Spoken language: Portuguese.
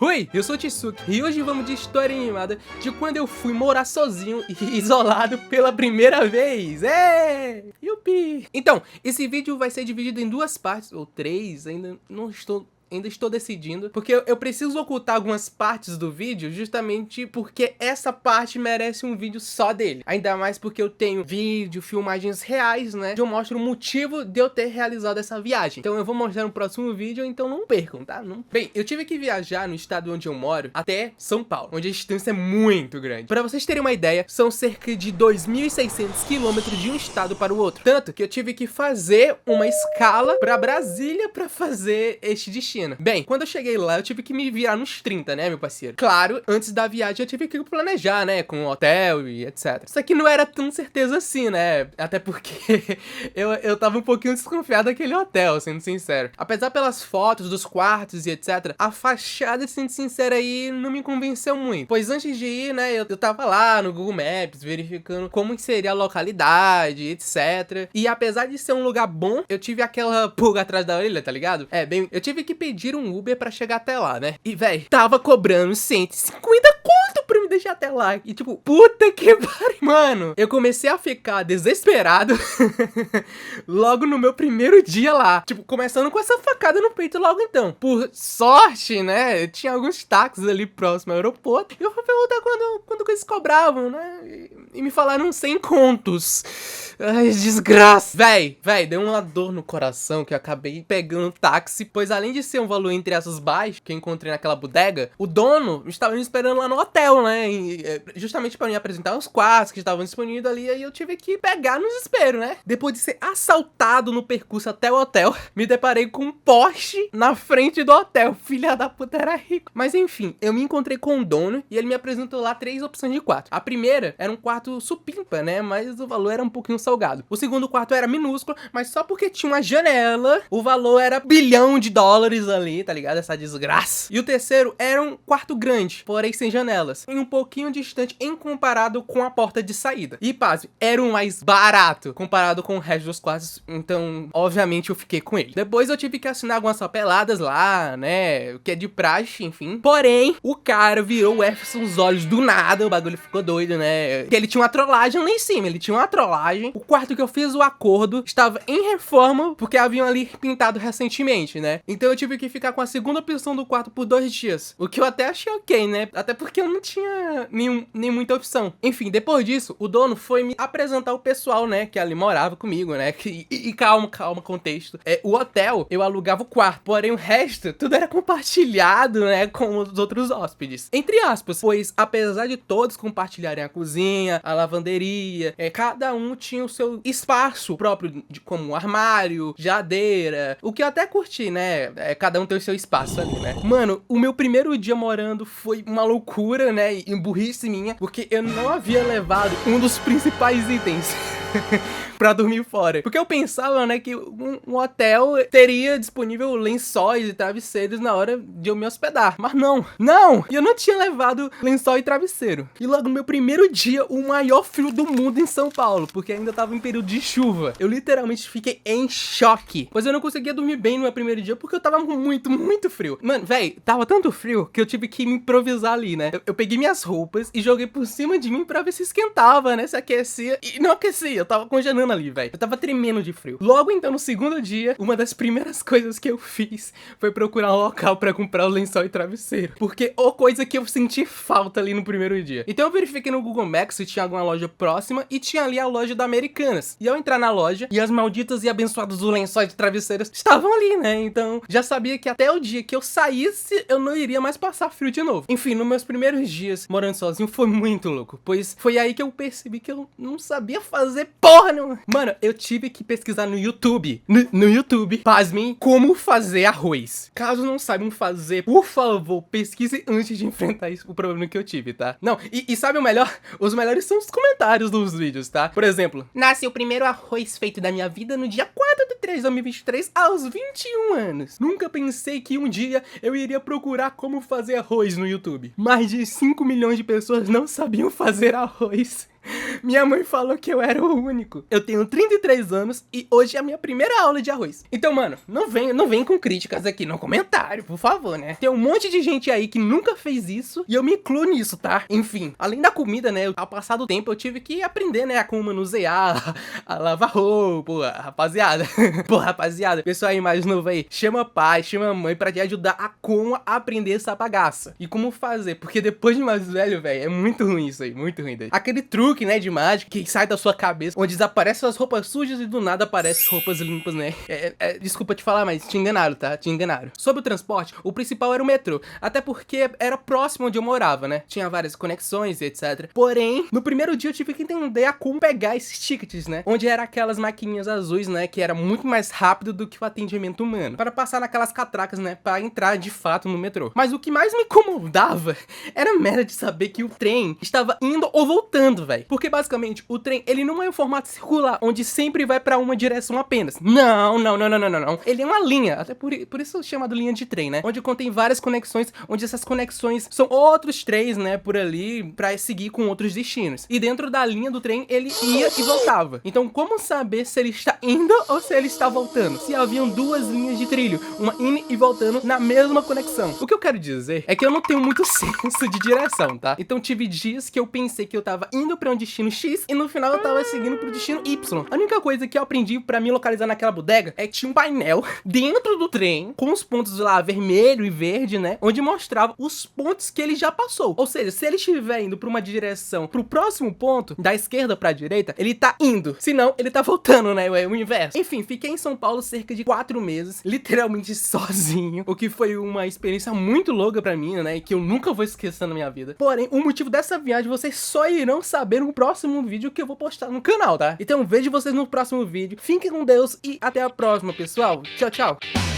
Oi, eu sou o Tsuki e hoje vamos de história animada de quando eu fui morar sozinho e isolado pela primeira vez. Yupi! Então, esse vídeo vai ser dividido em duas partes, ou três, ainda estou decidindo, porque eu preciso ocultar algumas partes do vídeo justamente porque essa parte merece um vídeo só dele. Ainda mais porque eu tenho vídeo, filmagens reais, né? Eu mostro o motivo de eu ter realizado essa viagem. Então eu vou mostrar no próximo vídeo, então não percam, tá? Bem, eu tive que viajar no estado onde eu moro até São Paulo, onde a distância é muito grande. Pra vocês terem uma ideia, são cerca de 2.600 quilômetros de um estado para o outro. Tanto que eu tive que fazer uma escala pra Brasília pra fazer este destino. Bem, quando eu cheguei lá, eu tive que me virar nos 30, né, meu parceiro? Claro, antes da viagem eu tive que planejar, né, com hotel e etc. Isso aqui não era tão certeza assim, né? Até porque eu tava um pouquinho desconfiado daquele hotel, sendo sincero. Apesar pelas fotos dos quartos e etc, a fachada, sendo sincero aí, não me convenceu muito. Pois antes de ir, né, eu tava lá no Google Maps, verificando como seria a localidade, etc. E apesar de ser um lugar bom, eu tive aquela pulga atrás da orelha, tá ligado? Bem, eu tive que pedir um Uber pra chegar até lá, né? E, véi, tava cobrando 150 conto pra me deixar até lá. E, tipo, puta que pariu. Mano, eu comecei a ficar desesperado logo no meu primeiro dia lá. Tipo, começando com essa facada no peito logo então. Por sorte, né? Tinha alguns táxis ali próximo ao aeroporto. E eu fui perguntar quando que eles cobravam, né? E me falaram 100 contos. Ai, desgraça. Véi, deu uma dor no coração que eu acabei pegando táxi, pois além de ser um valor entre aspas baixo, que eu encontrei naquela bodega, o dono estava me esperando lá no hotel, né? Justamente para me apresentar os quartos que estavam disponíveis ali, e aí eu tive que pegar no desespero, né? Depois de ser assaltado no percurso até o hotel, me deparei com um poste na frente do hotel. Filha da puta, era rico. Mas enfim, eu me encontrei com o dono e ele me apresentou lá 3 opções de quarto. A primeira era um quarto supimpa, né? Mas o valor era um pouquinho salgado. O segundo quarto era minúsculo, mas só porque tinha uma janela, o valor era $1 bilhão ali, tá ligado? Essa desgraça. E o terceiro era um quarto grande, porém sem janelas, e um pouquinho distante em comparado com a porta de saída. E pasme, era o mais barato comparado com o resto dos quartos, então obviamente eu fiquei com ele. Depois eu tive que assinar algumas papeladas lá, né, o que é de praxe, enfim. Porém, o cara virou o F os olhos do nada, o bagulho ficou doido, né, que ele tinha uma trollagem lá em cima, ele tinha uma trollagem. O quarto que eu fiz o acordo estava em reforma, porque haviam ali pintado recentemente, né. Então eu tive que ficar com a segunda opção do quarto por 2 dias. O que eu até achei ok, né? Até porque eu não tinha nem muita opção. Enfim, depois disso, o dono foi me apresentar o pessoal, né? Que ali morava comigo, né? E calma, contexto. O hotel, eu alugava o quarto. Porém, o resto, tudo era compartilhado, né? Com os outros hóspedes. Entre aspas, pois apesar de todos compartilharem a cozinha, a lavanderia, cada um tinha o seu espaço próprio, como armário, geladeira. O que eu até curti, né? Cada um tem o seu espaço ali, né? Mano, o meu primeiro dia morando foi uma loucura, né? E burrice minha, porque eu não havia levado um dos principais itens pra dormir fora. Porque eu pensava, né, que um hotel teria disponível lençóis e travesseiros na hora de eu me hospedar. Mas não! E eu não tinha levado lençol e travesseiro. E logo no meu primeiro dia, o maior frio do mundo em São Paulo, porque ainda tava em período de chuva. Eu literalmente fiquei em choque, pois eu não conseguia dormir bem no meu primeiro dia, porque eu tava com muito frio. Mano, véi, tava tanto frio que eu tive que me improvisar ali, né? Eu peguei minhas roupas e joguei por cima de mim pra ver se esquentava, né? Se aquecia. E não aquecia, eu tava congelando ali, velho. Eu tava tremendo de frio. Logo então, no segundo dia, uma das primeiras coisas que eu fiz foi procurar um local pra comprar o lençol e travesseiro. Porque coisa que eu senti falta ali no primeiro dia. Então eu verifiquei no Google Maps se tinha alguma loja próxima e tinha ali a loja da Americanas. E ao entrar na loja, e as malditas e abençoadas do lençóis e travesseiros estavam ali, né? Então já sabia que até o dia que eu saísse, eu não iria mais passar frio de novo. Enfim, nos meus primeiros dias morando sozinho foi muito louco, pois foi aí que eu percebi que eu não sabia fazer porra nenhuma. Mano, eu tive que pesquisar no YouTube, no YouTube, pasmem, como fazer arroz. Caso não saibam fazer, por favor, pesquise antes de enfrentar o problema que eu tive, tá? Não, e sabe o melhor? Os melhores são os comentários dos vídeos, tá? Por exemplo, nasce o primeiro arroz feito da minha vida no dia 4 de 3 de 2023, aos 21 anos. Nunca pensei que um dia eu iria procurar como fazer arroz no YouTube. Mais de 5 milhões de pessoas não sabiam fazer arroz. Minha mãe falou que eu era o único. Eu tenho 33 anos e hoje é a minha primeira aula de arroz. Então, mano, não vem com críticas aqui no comentário, por favor, né? Tem um monte de gente aí que nunca fez isso e eu me incluo nisso, tá? Enfim, além da comida, né, ao passar do tempo eu tive que aprender, né, a como manusear, a lavar roupa, rapaziada. Pô, rapaziada, pessoal aí mais novo aí, chama pai, chama mãe pra te ajudar a como aprender essa bagaça. E como fazer, porque depois de mais velho, velho, é muito ruim isso aí, muito ruim. Daí. Aquele truque, né, de mágica que sai da sua cabeça, onde desaparecem as roupas sujas e do nada aparecem roupas limpas, né? Desculpa te falar, mas te enganaram, tá? Te enganaram. Sobre o transporte, o principal era o metrô, até porque era próximo onde eu morava, né? Tinha várias conexões e etc. Porém, no primeiro dia eu tive que entender a como pegar esses tickets, né? Onde era aquelas maquininhas azuis, né? Que era muito mais rápido do que o atendimento humano. Para passar naquelas catracas, né? Para entrar de fato no metrô. Mas o que mais me incomodava era a merda de saber que o trem estava indo ou voltando, velho. Porque basicamente o trem, ele não é um formato circular, onde sempre vai para uma direção apenas. Não. Ele é uma linha, até por isso chamado linha de trem, né? Onde contém várias conexões, onde essas conexões são outros trens, né? Por ali, para seguir com outros destinos. E dentro da linha do trem, ele ia e voltava. Então, como saber se ele está indo ou se ele está voltando? Se haviam duas linhas de trilho, uma indo e voltando na mesma conexão. O que eu quero dizer é que eu não tenho muito senso de direção, tá? Então tive dias que eu pensei que eu tava indo pra um destino X e no final eu tava seguindo pro destino Y. A única coisa que eu aprendi pra me localizar naquela bodega é que tinha um painel dentro do trem com os pontos lá vermelho e verde, né? Onde mostrava os pontos que ele já passou. Ou seja, se ele estiver indo pra uma direção pro próximo ponto, da esquerda pra direita, ele tá indo. Se não, ele tá voltando, né? É o inverso. Enfim, fiquei em São Paulo cerca de 4 meses, literalmente sozinho, o que foi uma experiência muito louca pra mim, né? E que eu nunca vou esquecer na minha vida. Porém, o motivo dessa viagem vocês só irão saber no próximo vídeo que eu vou postar no canal, tá? Então vejo vocês no próximo vídeo. Fiquem com Deus e até a próxima, pessoal. Tchau, tchau.